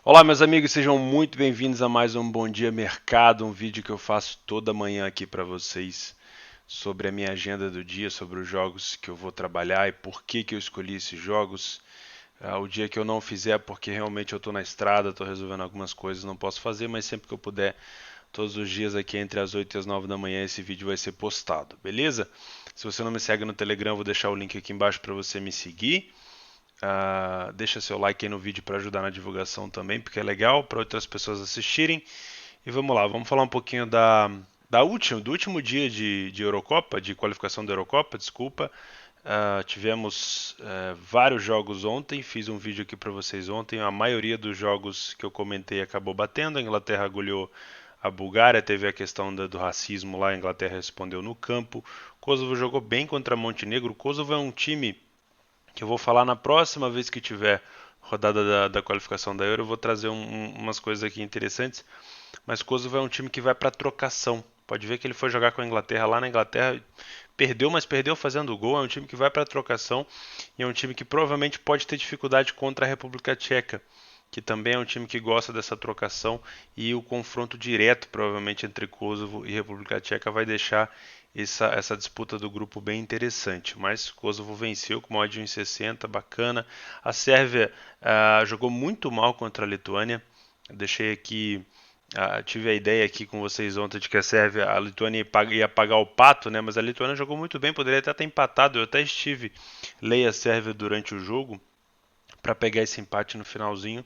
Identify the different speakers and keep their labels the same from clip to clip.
Speaker 1: Olá, meus amigos, sejam muito bem-vindos a mais um Bom Dia Mercado, um vídeo que eu faço toda manhã aqui para vocês sobre a minha agenda do dia, sobre os jogos que eu vou trabalhar e por que que eu escolhi esses jogos. O dia que eu não fizer é porque realmente eu estou na estrada, estou resolvendo algumas coisas, não posso fazer, mas sempre que eu puder, todos os dias aqui entre as 8 e as 9 da manhã, esse vídeo vai ser postado, beleza? Se você não me segue no Telegram, eu vou deixar o link aqui embaixo para você me seguir. Deixa seu like aí no vídeo para ajudar na divulgação também, porque é legal para outras pessoas assistirem. E vamos lá, vamos falar um pouquinho do último dia de Eurocopa, de qualificação da Eurocopa, desculpa. Tivemos vários jogos ontem, fiz um vídeo aqui para vocês ontem. A maioria dos jogos que eu comentei acabou batendo. A Inglaterra agulhou a Bulgária, teve a questão do racismo lá, a Inglaterra respondeu no campo. Kosovo jogou bem contra Montenegro. O Kosovo é um time que eu vou falar na próxima vez que tiver rodada da qualificação da Euro. Eu vou trazer umas coisas aqui interessantes. Mas Kosovo é um time que vai para trocação. Pode ver que ele foi jogar com a Inglaterra lá na Inglaterra, perdeu, mas perdeu fazendo gol. É um time que vai para trocação e é um time que provavelmente pode ter dificuldade contra a República Tcheca, que também é um time que gosta dessa trocação, e o confronto direto, provavelmente, entre Kosovo e República Tcheca vai deixar essa disputa do grupo bem interessante. Mas Kosovo venceu com uma odd de 1,60, bacana. A Sérvia jogou muito mal contra a Lituânia. Deixei aqui, tive a ideia aqui com vocês ontem de que a Lituânia ia pagar o pato, né? Mas a Lituânia jogou muito bem, poderia até ter empatado. Eu até estive lei a Sérvia durante o jogo para pegar esse empate no finalzinho,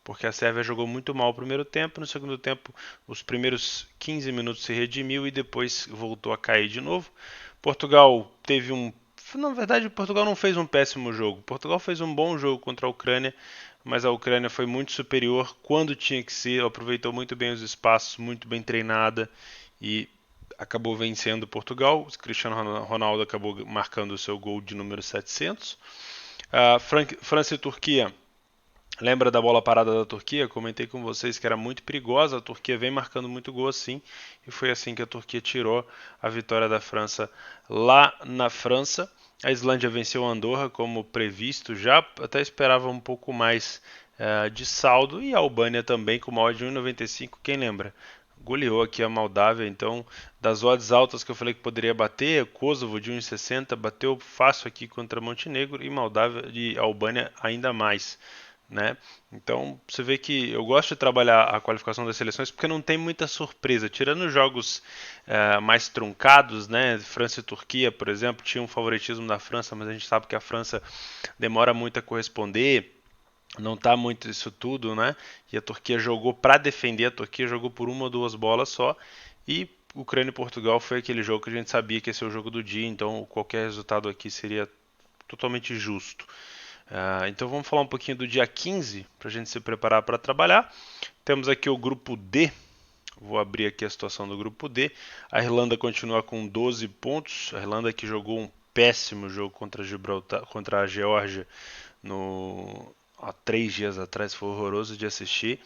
Speaker 1: porque a Sérvia jogou muito mal o primeiro tempo, no segundo tempo os primeiros 15 minutos se redimiu e depois voltou a cair de novo. Portugal teve na verdade, Portugal não fez um péssimo jogo. Portugal fez um bom jogo contra a Ucrânia, mas a Ucrânia foi muito superior quando tinha que ser, aproveitou muito bem os espaços, muito bem treinada e acabou vencendo Portugal. O Cristiano Ronaldo acabou marcando o seu gol de número 700. França e Turquia. Lembra da bola parada da Turquia? Comentei com vocês que era muito perigosa. A Turquia vem marcando muito gol assim, e foi assim que a Turquia tirou a vitória da França lá na França. A Islândia venceu a Andorra como previsto, já até esperava um pouco mais de saldo, e a Albânia também com uma odd de 1,95. Quem lembra? Goleou aqui a Moldávia, então das odds altas que eu falei que poderia bater, Kosovo de 1,60 bateu fácil aqui contra Montenegro, e Moldávia e Albânia ainda mais, né? Então você vê que eu gosto de trabalhar a qualificação das seleções porque não tem muita surpresa, tirando os jogos mais truncados, né? França e Turquia, por exemplo, tinha um favoritismo da França, mas a gente sabe que a França demora muito a corresponder, não tá muito isso tudo, né? E a Turquia jogou para defender, a Turquia jogou por uma ou duas bolas só, e Ucrânia e Portugal foi aquele jogo que a gente sabia que ia ser o jogo do dia, então qualquer resultado aqui seria totalmente justo. Então vamos falar um pouquinho do dia 15 para a gente se preparar para trabalhar. Temos aqui o grupo D. Vou abrir aqui a situação do grupo D. A Irlanda continua com 12 pontos. A Irlanda que jogou um péssimo jogo contra contra a Geórgia há 3 dias atrás, foi horroroso de assistir.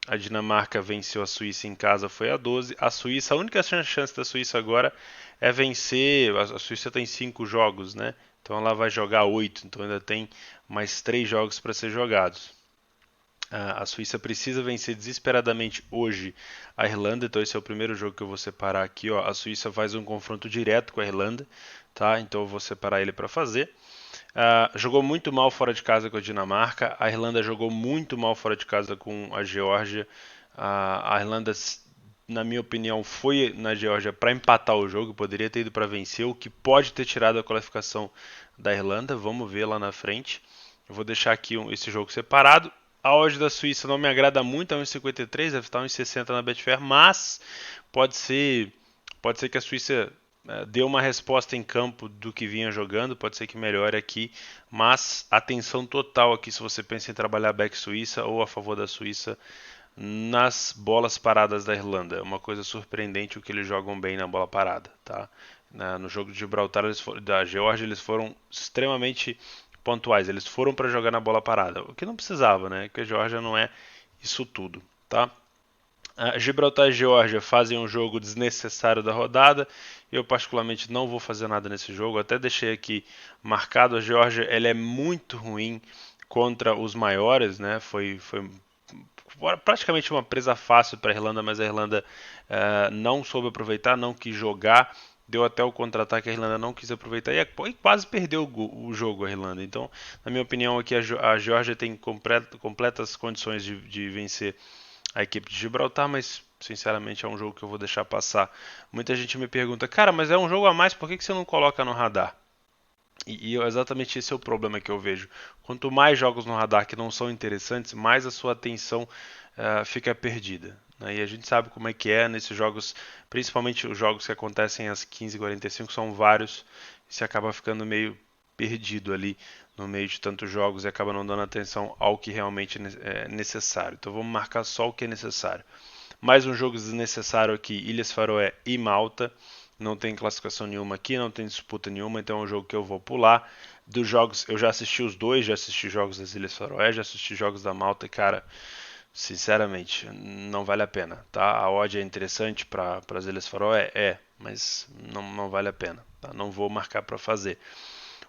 Speaker 1: A Dinamarca venceu a Suíça em casa, foi a 12. A Suíça, a única chance da Suíça agora é vencer. A Suíça tem 5 jogos, né? Então ela vai jogar 8, então ainda tem mais 3 jogos para ser jogados. A Suíça precisa vencer desesperadamente hoje a Irlanda, então esse é o primeiro jogo que eu vou separar aqui. Ó. A Suíça faz um confronto direto com a Irlanda, tá? Então eu vou separar ele para fazer. Jogou muito mal fora de casa com a Dinamarca. A Irlanda jogou muito mal fora de casa com a Geórgia. A Irlanda, na minha opinião, foi na Geórgia para empatar o jogo. Poderia ter ido para vencer, o que pode ter tirado a qualificação da Irlanda. Vamos ver lá na frente. Eu vou deixar aqui esse jogo separado. A odd da Suíça não me agrada muito, é 1,53, deve estar 1,60 na Betfair, mas pode ser, pode ser que a Suíça deu uma resposta em campo do que vinha jogando, pode ser que melhore aqui, mas atenção total aqui se você pensa em trabalhar back Suíça ou a favor da Suíça nas bolas paradas da Irlanda. É uma coisa surpreendente o que eles jogam bem na bola parada, tá? No jogo de Gibraltar da Geórgia eles foram extremamente pontuais, eles foram para jogar na bola parada, o que não precisava, né? Porque a Geórgia não é isso tudo, tá? Gibraltar e Geórgia fazem um jogo desnecessário da rodada. Eu particularmente não vou fazer nada nesse jogo. Até deixei aqui marcado. A Geórgia ela é muito ruim contra os maiores, né? Foi praticamente uma presa fácil para a Irlanda, mas a Irlanda não soube aproveitar, não quis jogar, deu até o contra-ataque, a Irlanda não quis aproveitar e quase perdeu o jogo a Irlanda. Então, na minha opinião, aqui a Geórgia tem completas condições de vencer a equipe de Gibraltar, mas sinceramente é um jogo que eu vou deixar passar. Muita gente me pergunta, cara, mas é um jogo a mais, por que você não coloca no radar? E exatamente esse é o problema que eu vejo. Quanto mais jogos no radar que não são interessantes, mais a sua atenção fica perdida. Né? E a gente sabe como é que é nesses jogos, principalmente os jogos que acontecem às 15h45, são vários, e você acaba ficando meio perdido ali no meio de tantos jogos e acaba não dando atenção ao que realmente é necessário. Então vamos marcar só o que é necessário. Mais um jogo desnecessário aqui, Ilhas Faroé e Malta. Não tem classificação nenhuma aqui, não tem disputa nenhuma, então é um jogo que eu vou pular. Dos jogos, eu já assisti os dois, já assisti jogos das Ilhas Faroé, já assisti jogos da Malta e, cara, sinceramente, não vale a pena, tá? A odd é interessante para as Ilhas Faroé? Mas não vale a pena, tá? Não vou marcar para fazer.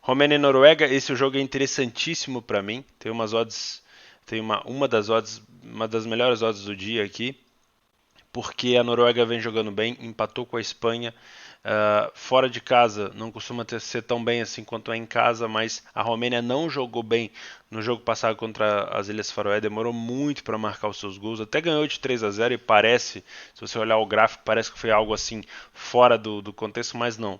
Speaker 1: Romênia e Noruega, esse jogo é interessantíssimo para mim, tem umas odds, tem uma das odds, uma das melhores odds do dia aqui, porque a Noruega vem jogando bem, empatou com a Espanha. Fora de casa não costuma ser tão bem assim quanto é em casa, mas a Romênia não jogou bem no jogo passado contra as Ilhas Faroé, demorou muito para marcar os seus gols, até ganhou de 3-0 e parece, se você olhar o gráfico, parece que foi algo assim fora do contexto, mas não.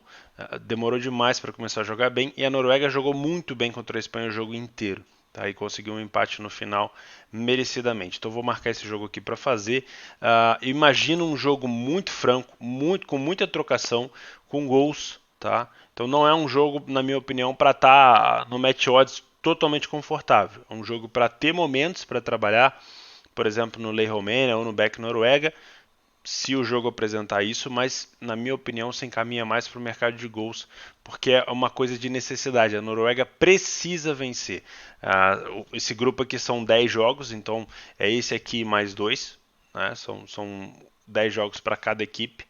Speaker 1: Demorou demais para começar a jogar bem e a Noruega jogou muito bem contra a Espanha o jogo inteiro. Tá, e conseguiu um empate no final merecidamente. Então vou marcar esse jogo aqui para fazer. Imagina um jogo muito franco, com muita trocação, com gols. Tá? Então não é um jogo, na minha opinião, para estar no match odds totalmente confortável. É um jogo para ter momentos para trabalhar, por exemplo, no Lei Romênia ou no Back Noruega, se o jogo apresentar isso, mas na minha opinião se encaminha mais para o mercado de gols, porque é uma coisa de necessidade. A Noruega precisa vencer. Esse grupo aqui são 10 jogos, então é esse aqui mais dois, né? São 10 jogos para cada equipe.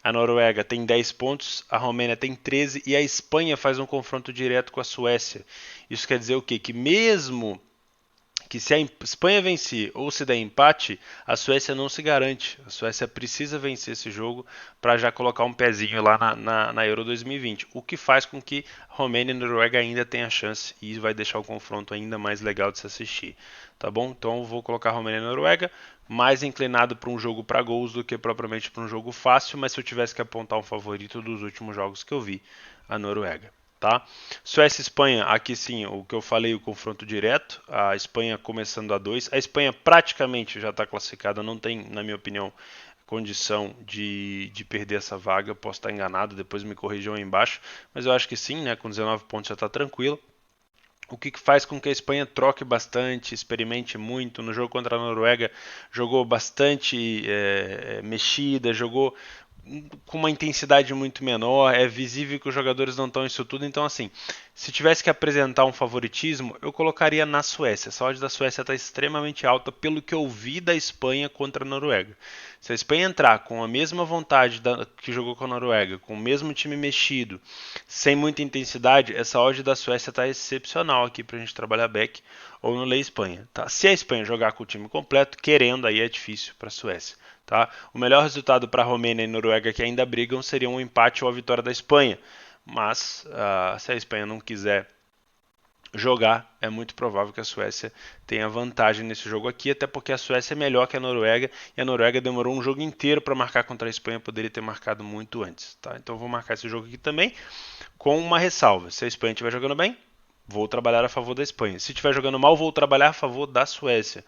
Speaker 1: A Noruega tem 10 pontos, a Romênia tem 13 e a Espanha faz um confronto direto com a Suécia. Isso quer dizer o quê? Que mesmo que se a Espanha vencer ou se der empate, a Suécia não se garante. A Suécia precisa vencer esse jogo para já colocar um pezinho lá na Euro 2020, o que faz com que Romênia e Noruega ainda tenham chance e vai deixar o confronto ainda mais legal de se assistir. Tá bom? Então eu vou colocar Romênia e Noruega, mais inclinado para um jogo para gols do que propriamente para um jogo fácil, mas se eu tivesse que apontar um favorito dos últimos jogos que eu vi, a Noruega. Tá? Suécia e Espanha, aqui sim, o que eu falei, o confronto direto. A Espanha começando a 2. A Espanha praticamente já está classificada, não tem, na minha opinião, condição de perder essa vaga. Posso estar enganado, depois me corrijam aí embaixo. Mas eu acho que sim, né? Com 19 pontos já está tranquilo. O que faz com que a Espanha troque bastante, experimente muito. No jogo contra a Noruega, jogou bastante mexida, jogou com uma intensidade muito menor, é visível que os jogadores não estão isso tudo, então assim, se tivesse que apresentar um favoritismo, eu colocaria na Suécia. Essa odd da Suécia está extremamente alta pelo que eu vi da Espanha contra a Noruega. Se a Espanha entrar com a mesma vontade que jogou com a Noruega, com o mesmo time mexido, sem muita intensidade, essa odd da Suécia está excepcional aqui para a gente trabalhar back ou no Lei Espanha. Tá? Se a Espanha jogar com o time completo, querendo, aí é difícil para a Suécia. Tá? O melhor resultado para a Romênia e Noruega, que ainda brigam, seria um empate ou a vitória da Espanha. Mas se a Espanha não quiser jogar, é muito provável que a Suécia tenha vantagem nesse jogo aqui, até porque a Suécia é melhor que a Noruega e a Noruega demorou um jogo inteiro para marcar contra a Espanha, poderia ter marcado muito antes. Tá? Então vou marcar esse jogo aqui também, com uma ressalva. Se a Espanha estiver jogando bem, vou trabalhar a favor da Espanha. Se estiver jogando mal, vou trabalhar a favor da Suécia,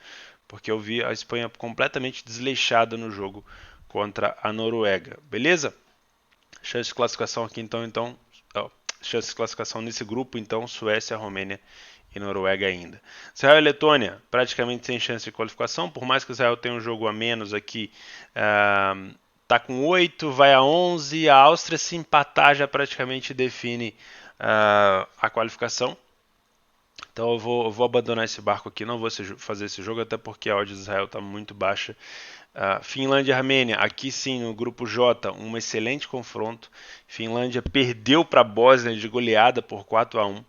Speaker 1: porque eu vi a Espanha completamente desleixada no jogo contra a Noruega. Beleza? Chance de classificação aqui então chance de classificação nesse grupo, então Suécia, Romênia e Noruega ainda. Israel e Letônia, praticamente sem chance de qualificação, por mais que Israel tenha um jogo a menos aqui, tá com 8, vai a 11, a Áustria se empatar já praticamente define a qualificação. Então eu vou abandonar esse barco aqui, não vou fazer esse jogo, até porque a odd de Israel está muito baixa. Finlândia e Armênia, aqui sim no grupo J, um excelente confronto. Finlândia perdeu para a Bósnia de goleada por 4-1.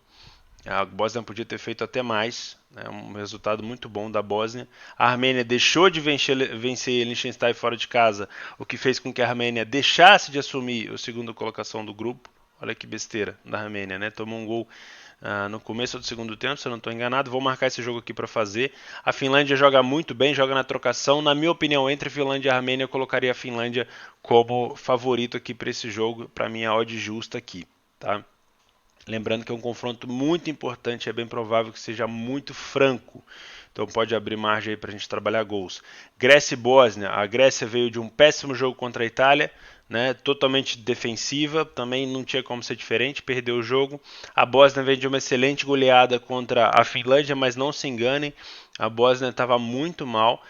Speaker 1: A Bósnia podia ter feito até mais, né? Um resultado muito bom da Bósnia. A Armênia deixou de vencer Liechtenstein fora de casa, o que fez com que a Armênia deixasse de assumir a segunda colocação do grupo. Olha que besteira da Armênia, né? Tomou um gol no começo do segundo tempo, se eu não estou enganado. Vou marcar esse jogo aqui para fazer. A Finlândia joga muito bem, joga na trocação. Na minha opinião, entre Finlândia e Armênia, eu colocaria a Finlândia como favorito aqui para esse jogo. Para mim, a odd justa aqui, tá? Lembrando que é um confronto muito importante, é bem provável que seja muito franco. Então pode abrir margem aí para a gente trabalhar gols. Grécia e Bósnia. A Grécia veio de um péssimo jogo contra a Itália, né, totalmente defensiva, também não tinha como ser diferente, perdeu o jogo. A Bósnia veio de uma excelente goleada contra a Finlândia, mas não se enganem, a Bósnia estava muito mal.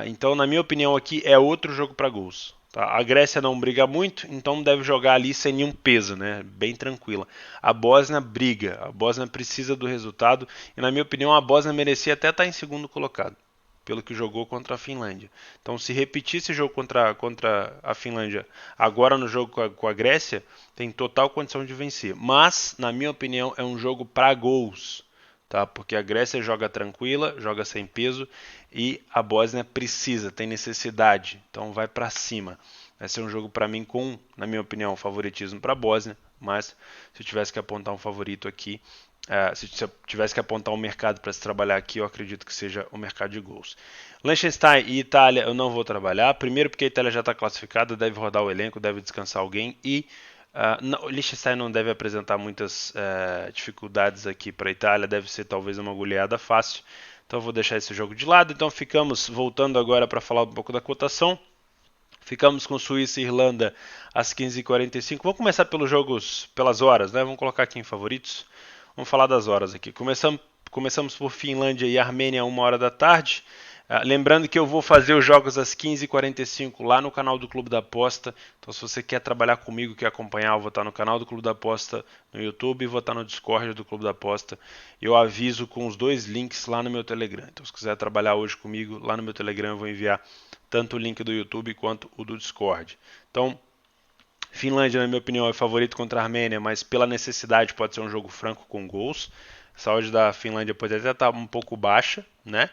Speaker 1: Então, na minha opinião, aqui é outro jogo para gols. Tá? A Grécia não briga muito, então deve jogar ali sem nenhum peso, né? Bem tranquila. A Bósnia briga, a Bósnia precisa do resultado, e na minha opinião, a Bósnia merecia até estar em segundo colocado, pelo que jogou contra a Finlândia. Então, se repetir esse jogo contra a Finlândia agora no jogo com a Grécia, tem total condição de vencer. Mas, na minha opinião, é um jogo para gols, tá? Porque a Grécia joga tranquila, joga sem peso, e a Bósnia precisa, tem necessidade. Então, vai para cima. Vai ser um jogo para mim com, na minha opinião, favoritismo para a Bósnia. Mas, se eu tivesse que apontar um favorito aqui, se eu tivesse que apontar um mercado para se trabalhar aqui, eu acredito que seja o mercado de gols. Liechtenstein e Itália eu não vou trabalhar. Primeiro porque a Itália já está classificada, deve rodar o elenco, deve descansar alguém. E o Liechtenstein não deve apresentar muitas dificuldades aqui para a Itália. Deve ser talvez uma goleada fácil. Então eu vou deixar esse jogo de lado. Então ficamos, voltando agora para falar um pouco da cotação. Ficamos com Suíça e Irlanda às 15h45. Vamos começar pelos jogos, pelas horas, né? Vamos colocar aqui em favoritos. Vamos falar das horas aqui. Começamos por Finlândia e Armênia a 1 hora da tarde. Lembrando que eu vou fazer os jogos às 15h45 lá no canal do Clube da Aposta. Então, se você quer trabalhar comigo, quer acompanhar, eu vou estar no canal do Clube da Aposta no YouTube e vou estar no Discord do Clube da Aposta. Eu aviso com os dois links lá no meu Telegram. Então, se quiser trabalhar hoje comigo, lá no meu Telegram eu vou enviar tanto o link do YouTube quanto o do Discord. Então, Finlândia, na minha opinião, é favorito contra a Armênia, mas pela necessidade pode ser um jogo franco com gols. Essa odd da Finlândia pode até estar um pouco baixa, né?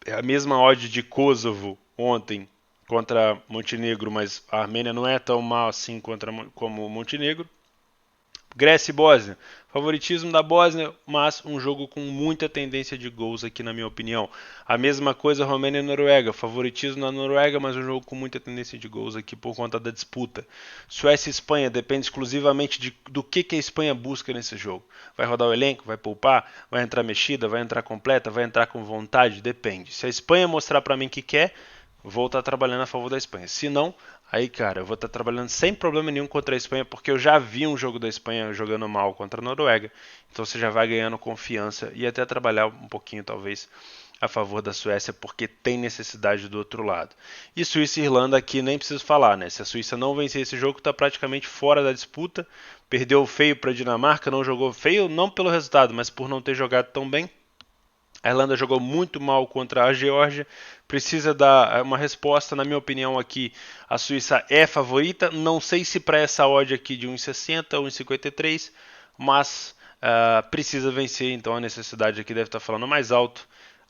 Speaker 1: É a mesma odd de Kosovo ontem contra Montenegro, mas a Armênia não é tão mal assim como Montenegro. Grécia e Bósnia. Favoritismo da Bósnia, mas um jogo com muita tendência de gols aqui, na minha opinião. A mesma coisa Romênia e Noruega. Favoritismo na Noruega, mas um jogo com muita tendência de gols aqui por conta da disputa. Suécia e Espanha depende exclusivamente do que a Espanha busca nesse jogo. Vai rodar o elenco? Vai poupar? Vai entrar mexida? Vai entrar completa? Vai entrar com vontade? Depende. Se a Espanha mostrar para mim que quer, vou estar trabalhando a favor da Espanha. Se não, aí, cara, eu vou estar trabalhando sem problema nenhum contra a Espanha, porque eu já vi um jogo da Espanha jogando mal contra a Noruega. Então você já vai ganhando confiança e até trabalhar um pouquinho, talvez, a favor da Suécia, porque tem necessidade do outro lado. E Suíça e Irlanda aqui nem preciso falar, né? Se a Suíça não vencer esse jogo, está praticamente fora da disputa. Perdeu feio para a Dinamarca, não jogou feio, não pelo resultado, mas por não ter jogado tão bem. A Irlanda jogou muito mal contra a Geórgia, precisa dar uma resposta. Na minha opinião, aqui a Suíça é favorita. Não sei se para essa odd aqui de 1,60 ou 1,53, mas precisa vencer. Então a necessidade aqui deve estar falando mais alto.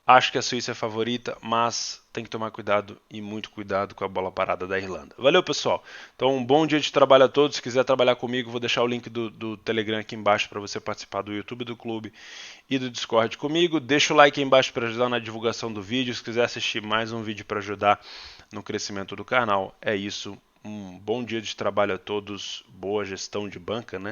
Speaker 1: Acho que a Suíça é favorita, mas tem que tomar cuidado e muito cuidado com a bola parada da Irlanda. Valeu, pessoal. Então, um bom dia de trabalho a todos. Se quiser trabalhar comigo, vou deixar o link do Telegram aqui embaixo para você participar do YouTube do clube e do Discord comigo. Deixa o like aí embaixo para ajudar na divulgação do vídeo. Se quiser assistir mais um vídeo para ajudar no crescimento do canal, é isso. Um bom dia de trabalho a todos. Boa gestão de banca, né?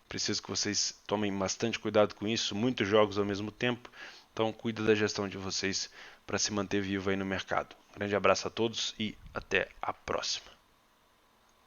Speaker 1: Preciso que vocês tomem bastante cuidado com isso. Muitos jogos ao mesmo tempo. Então, cuida da gestão de vocês para se manter vivo aí no mercado. Grande abraço a todos e até a próxima.